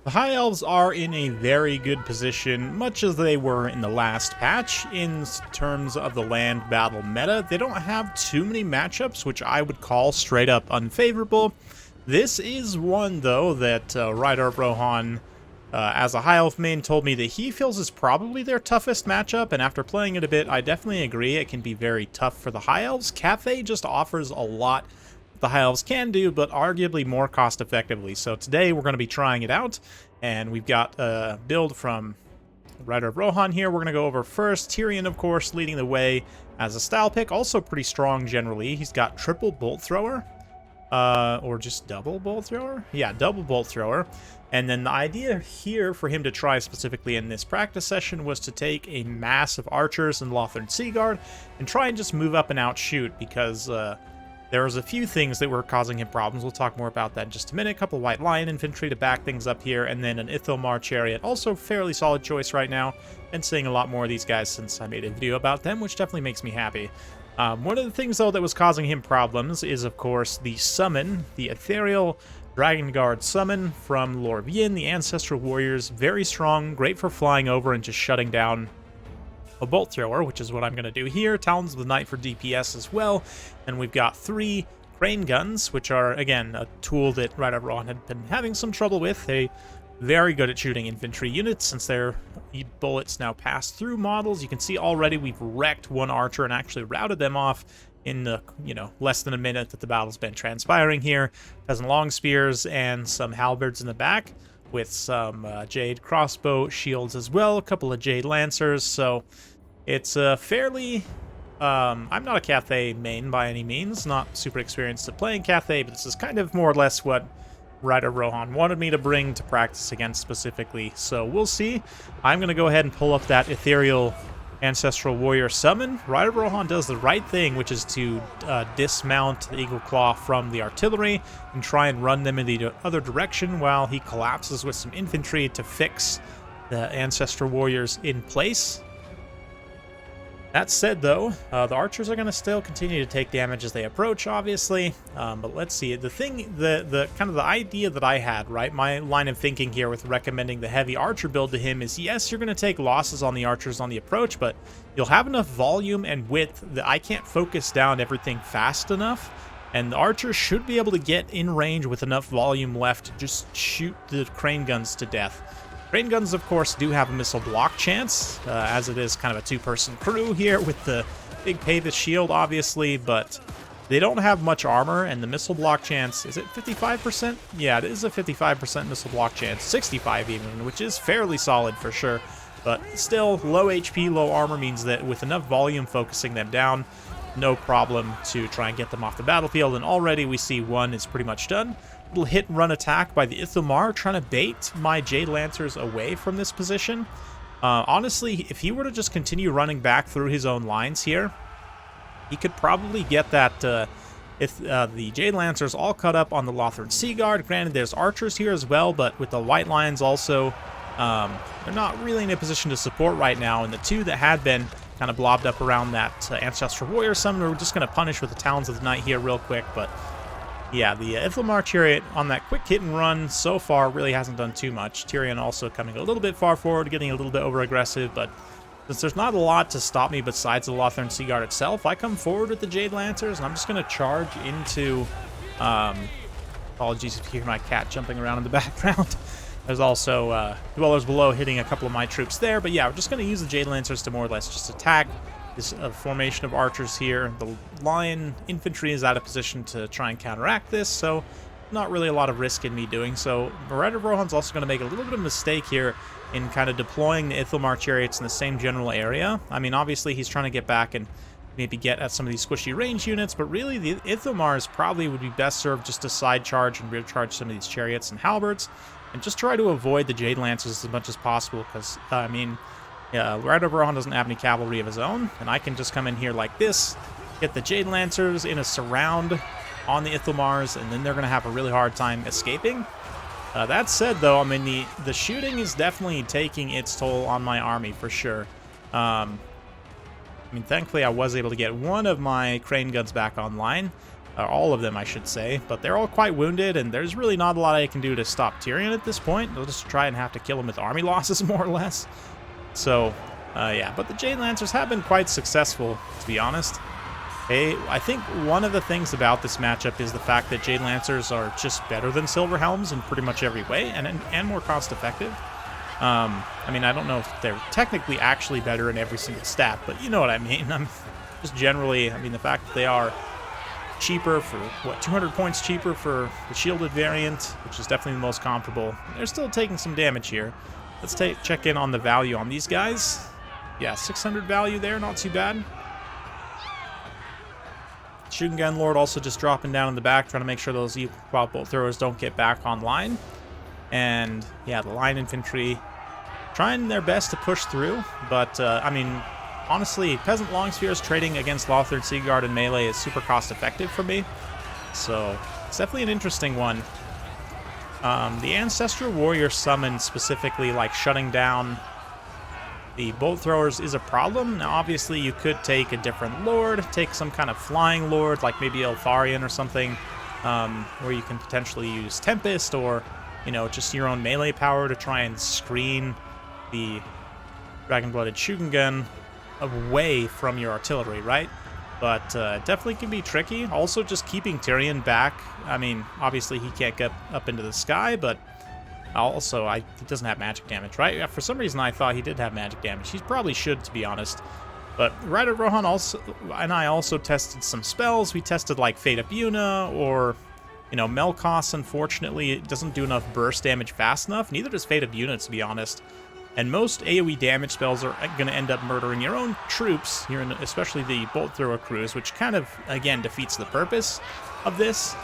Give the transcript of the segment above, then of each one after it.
The High Elves are in a very good position, much as they were in the last patch, in terms of the land battle meta. They don't have too many matchups, which I would call straight up unfavorable. This is one, though, that Ryder Rohan, as a High Elf main, told me that he feels is probably their toughest matchup, and after playing it a bit, I definitely agree it can be very tough for the High Elves. Cathay just offers a lot the High Elves can do, but arguably more cost effectively. So today we're going to be trying it out, and we've got a build from Rider of Rohan here. We're going to go over first. Tyrion, of course, leading the way as a style pick, also pretty strong generally. He's got triple bolt thrower, or just double bolt thrower? Yeah, double bolt thrower. And then the idea here for him to try specifically in this practice session was to take a mass of archers and Lothern Seaguard and try and just move up and outshoot, because there was a few things that were causing him problems. We'll talk more about that in just a minute. A couple White Lion infantry to back things up here, and then an Ithilmar chariot. Also fairly solid choice right now. Been seeing a lot more of these guys since I made a video about them, which definitely makes me happy. One of the things, though, that was causing him problems is, of course, the summon, the Ethereal Dragon Guard summon from Lord Yin, the Ancestral Warriors. Very strong, great for flying over and just shutting down a bolt thrower, which is what I'm going to do here. Talons of the Night for DPS as well. And we've got 3 crane guns, which are, again, a tool that Rider Rohan had been having some trouble with. They very good at shooting infantry units since their bullets now pass through models. You can see already we've wrecked one archer and actually routed them off in the, less than a minute that the battle's been transpiring here. Peasant long spears and some halberds in the back, with some Jade crossbow shields as well, a couple of Jade Lancers, so it's fairly... I'm not a Cathay main by any means, not super experienced at playing Cathay, but this is kind of more or less what Rider Rohan wanted me to bring to practice against specifically, so we'll see. I'm going to go ahead and pull up that Ethereal Ancestral Warrior summon. Rider Rohan does the right thing, which is to dismount the Eagle Claw from the artillery and try and run them in the other direction while he collapses with some infantry to fix the Ancestral Warriors in place. That said, though, the archers are going to still continue to take damage as they approach, obviously. But let's see. The thing, the kind of the idea that I had, right, my line of thinking here with recommending the heavy archer build to him is, yes, you're going to take losses on the archers on the approach, but you'll have enough volume and width that I can't focus down everything fast enough. And the archers should be able to get in range with enough volume left to just shoot the crane guns to death. Crane guns, of course, do have a missile block chance, as it is kind of a 2-person crew here with the big Pavis shield, obviously, but they don't have much armor, and the missile block chance, is it 55%? Yeah, it is a 55% missile block chance, 65 even, which is fairly solid for sure, but still, low HP, low armor means that with enough volume focusing them down, no problem to try and get them off the battlefield, and already we see one is pretty much done. Little hit and run attack by the Ithilmar, trying to bait my Jade Lancers away from this position. Honestly, if he were to just continue running back through his own lines here, he could probably get that, if the Jade Lancers all cut up on the Lothern Seaguard. Granted, there's archers here as well, but with the White Lions also, they're not really in a position to support right now, and the 2 that had been kind of blobbed up around that Ancestral Warrior summon, we're just going to punish with the Talons of the Night here real quick, but yeah, the Ithilmar chariot on that quick hit and run so far really hasn't done too much. Tyrion also coming a little bit far forward, getting a little bit over-aggressive, but since there's not a lot to stop me besides the Lothern Seaguard itself, I come forward with the Jade Lancers, and I'm just going to charge into... apologies if you hear my cat jumping around in the background. There's also Dwellers Below hitting a couple of my troops there, but yeah, we're just going to use the Jade Lancers to more or less just attack this formation of archers here. The Lion infantry is out of position to try and counteract this, so not really a lot of risk in me doing so. Rider Rohan's also going to make a little bit of a mistake here in kind of deploying the Ithilmar chariots in the same general area. I mean, obviously he's trying to get back and maybe get at some of these squishy range units, but really the Ithilmars probably would be best served just to side charge and rear charge some of these chariots and halberds, and just try to avoid the Jade Lancers as much as possible, because, I mean, yeah, Rider Rohan doesn't have any cavalry of his own, and I can just come in here like this, get the Jade Lancers in a surround on the Ithilmars, and then they're going to have a really hard time escaping. That said, though, I mean, the shooting is definitely taking its toll on my army, for sure. I mean, thankfully, I was able to get one of my crane guns back online. All of them, I should say, but they're all quite wounded, and there's really not a lot I can do to stop Tyrion at this point. They'll just try and have to kill him with army losses, more or less. So, yeah, but the Jade Lancers have been quite successful, to be honest. I think one of the things about this matchup is the fact that Jade Lancers are just better than Silver Helms in pretty much every way, and more cost-effective. I mean, I don't know if they're technically actually better in every single stat, but you know what I mean. I'm just generally, I mean, the fact that they are cheaper for, what, 200 points cheaper for the shielded variant, which is definitely the most comparable. They're still taking some damage here. Let's check in on the value on these guys. Yeah, 600 value there, not too bad. Shooting Lord also just dropping down in the back, trying to make sure those equal bolt throwers don't get back online. And yeah, the line infantry trying their best to push through, but I mean, honestly, Peasant Longspears trading against Lothern Seaguard and melee is super cost-effective for me, so it's definitely an interesting one. The Ancestral Warrior summon specifically, like shutting down the bolt throwers, is a problem. Now, obviously, you could take a different lord, take some kind of flying lord, like maybe Eltharion or something, where you can potentially use Tempest or, you know, just your own melee power to try and screen the Dragon-Blooded Shugengun away from your artillery, right? But definitely can be tricky. Also, just keeping Tyrion back. I mean, obviously he can't get up into the sky, but also he doesn't have magic damage, right? Yeah, for some reason I thought he did have magic damage. He probably should, to be honest. But Ryder Rohan also, and I also tested some spells. We tested like Fate of Yuna or, you know, Melkos. Unfortunately, it doesn't do enough burst damage fast enough. Neither does Fate of Yuna, to be honest. And most AoE damage spells are going to end up murdering your own troops, especially the Bolt Thrower crews, which kind of, again, defeats the purpose of this.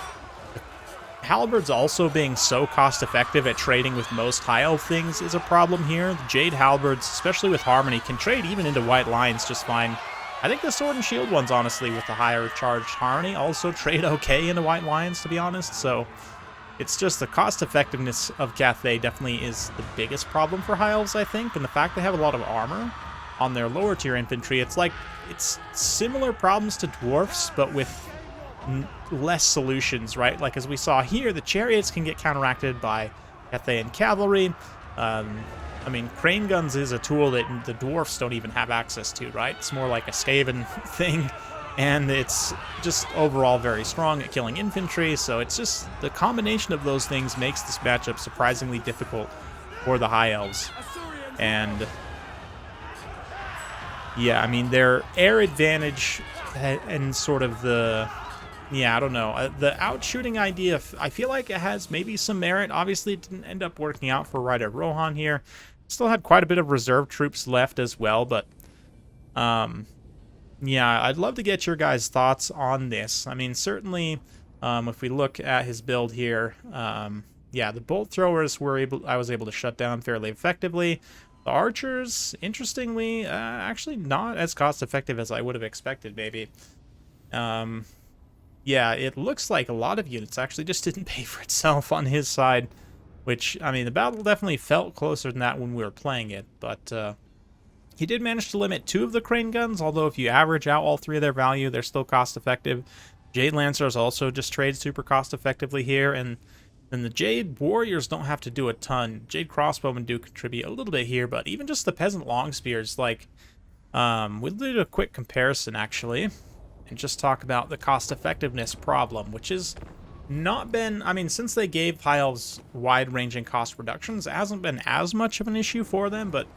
Halberds also being so cost-effective at trading with most high elf things is a problem here. The Jade Halberds, especially with Harmony, can trade even into white lines just fine. I think the Sword and Shield ones, honestly, with the higher charged Harmony, also trade okay into white lines, to be honest, so it's just the cost-effectiveness of Cathay definitely is the biggest problem for High Elves, I think, and the fact they have a lot of armor on their lower-tier infantry, it's similar problems to Dwarfs, but with less solutions, right? Like, as we saw here, the Chariots can get counteracted by Cathayan Cavalry. I mean, Crane Guns is a tool that the Dwarfs don't even have access to, right? It's more like a Skaven thing. And it's just overall very strong at killing infantry, so it's just the combination of those things makes this matchup surprisingly difficult for the High Elves. And yeah, I mean, their air advantage and sort of the, yeah, I don't know, the outshooting idea, I feel like it has maybe some merit. Obviously, it didn't end up working out for Ryder Rohan here. Still had quite a bit of reserve troops left as well, but yeah, I'd love to get your guys' thoughts on this. I mean, certainly, if we look at his build here, yeah, the bolt throwers I was able to shut down fairly effectively. The archers, interestingly, actually not as cost-effective as I would have expected, maybe. Yeah, it looks like a lot of units actually just didn't pay for itself on his side, which, I mean, the battle definitely felt closer than that when we were playing it, but he did manage to limit 2 of the Crane Guns, although if you average out all 3 of their value, they're still cost-effective. Jade Lancers also just trade super cost-effectively here, and then the Jade Warriors don't have to do a ton. Jade Crossbowmen do contribute a little bit here, but even just the Peasant Longspears, like, we'll do a quick comparison, actually, and just talk about the cost-effectiveness problem, which has not been, I mean, since they gave High Elves wide-ranging cost reductions, it hasn't been as much of an issue for them, but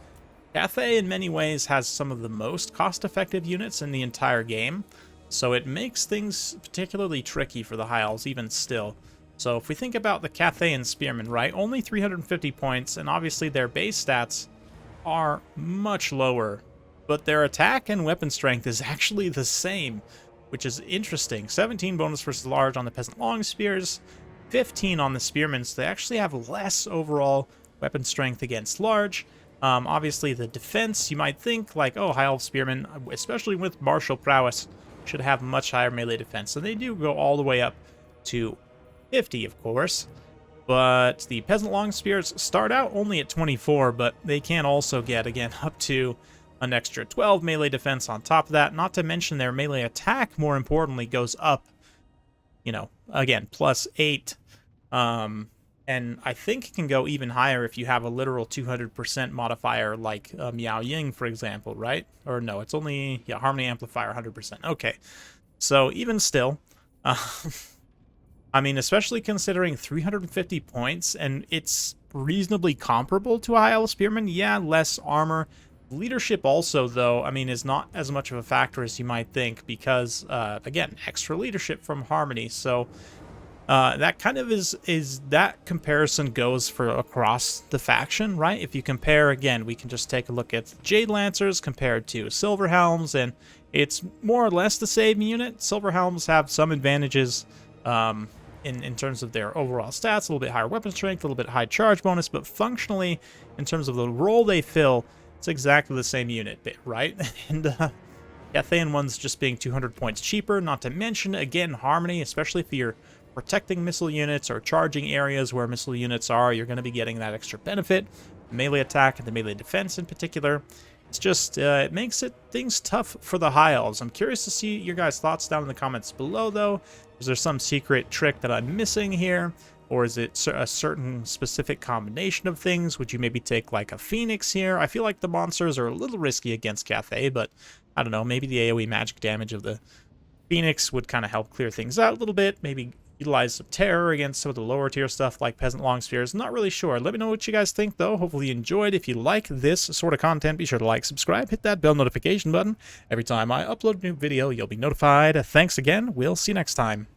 Cathay, in many ways, has some of the most cost-effective units in the entire game, so it makes things particularly tricky for the High Elves, even still. So if we think about the Cathayan Spearmen, right, only 350 points, and obviously their base stats are much lower, but their attack and weapon strength is actually the same, which is interesting. 17 bonus versus large on the Peasant Longspears, 15 on the Spearmen, so they actually have less overall weapon strength against large. Obviously, the defense, you might think, like, oh, High Elf Spearmen, especially with martial prowess, should have much higher melee defense. So they do go all the way up to 50, of course. But the Peasant Longspears start out only at 24, but they can also get, again, up to an extra 12 melee defense on top of that. Not to mention their melee attack, more importantly, goes up you know, again, +8. And I think it can go even higher if you have a literal 200% modifier like Miao Ying, for example, right? Or no, it's only, yeah, Harmony Amplifier 100%. Okay, so even still, I mean, especially considering 350 points, and it's reasonably comparable to a High Elf Spearman. Yeah, less armor. Leadership also, though, I mean, is not as much of a factor as you might think because, again, extra leadership from Harmony. So that kind of is that comparison goes for across the faction, right? If you compare, again, we can just take a look at Jade Lancers compared to Silver Helms, and it's more or less the same unit. Silver Helms have some advantages in terms of their overall stats, a little bit higher weapon strength, a little bit high charge bonus, but functionally, in terms of the role they fill, it's exactly the same unit, right? And Cathay one's just being 200 points cheaper, not to mention, again, Harmony, especially if you're protecting missile units or charging areas where missile units are, you're going to be getting that extra benefit. Melee attack and the melee defense in particular. It's just, it makes things tough for the High Elves. I'm curious to see your guys' thoughts down in the comments below, though. Is there some secret trick that I'm missing here? Or is it a certain specific combination of things? Would you maybe take like a Phoenix here? I feel like the monsters are a little risky against Cathay, but I don't know, maybe the AoE magic damage of the Phoenix would kind of help clear things out a little bit. Maybe utilize some terror against some of the lower tier stuff like Peasant Long Spears. Not really sure. Let me know what you guys think, though. Hopefully you enjoyed. If you like this sort of content, be sure to like, subscribe, hit that bell notification button. Every time I upload a new video, you'll be notified. Thanks again. We'll see you next time.